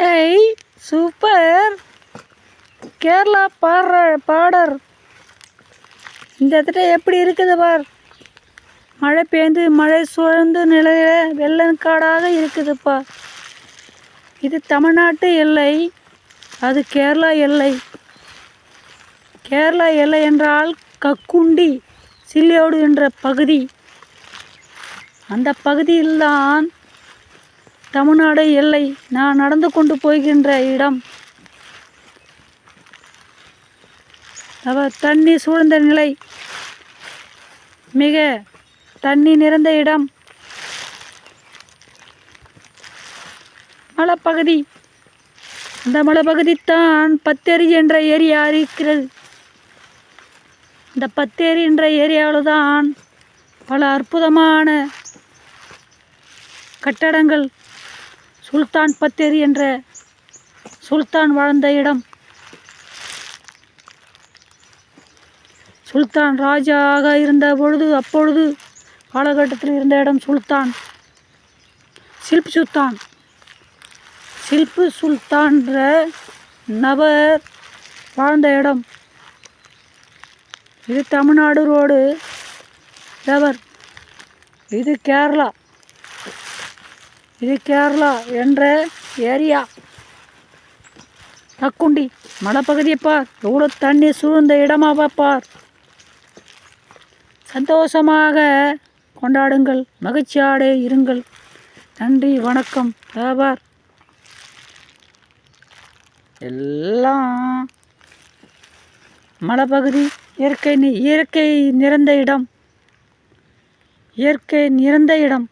ஏய் super! Kerala border இந்த இடத்துல எப்படி இருக்குது பார். மழை பெய்ந்து மழை சூழ்ந்து நிலையில வெள்ளக்காடாக இருக்குதுப்பா. இது தமிழ்நாட்டு எல்லை, அது கேரளா எல்லை. கேரளா எல்லை என்றால் கக்குண்டி சில்லியோடு என்ற பகுதி. அந்த பகுதியில்தான் தமிழ்நாடு எல்லை. நான் நடந்து கொண்டு போகின்ற இடம். தண்ணி சூழ்ந்த நிலை, மிக தண்ணி நிறைந்த இடம், மலைப்பகுதி. அந்த மலைப்பகுதி தான் பத்தேரி என்ற ஏரியா இருக்கிறது. இந்த பத்தேரி என்ற ஏரியாவில் தான் பல அற்புதமான கட்டடங்கள். சுல்தான் பத்தேரி என்ற சுல்தான் வாழ்ந்த இடம். சுல்தான் ராஜாவாக இருந்த பொழுது, அப்பொழுது காலகட்டத்தில் இருந்த இடம் சுல்தான். சில்பு சுல்தான்ற நபர் வாழ்ந்த இடம். இது தமிழ்நாடு ரோடு ரவர். இது கேரளா. இது கேரளா என்ற ஏரியா. கக்குண்டி மலைப்பகுதியை பார், எவ்வளோ தண்ணி சூழ்ந்த இடமாக பார். சந்தோஷமாக கொண்டாடுங்கள், மகிழ்ச்சியோடு இருங்கள். நன்றி, வணக்கம். பார், எல்லாம் மலைப்பகுதி, இயற்கை நிறைந்த இடம். இயற்கை நிறைந்த இடம்.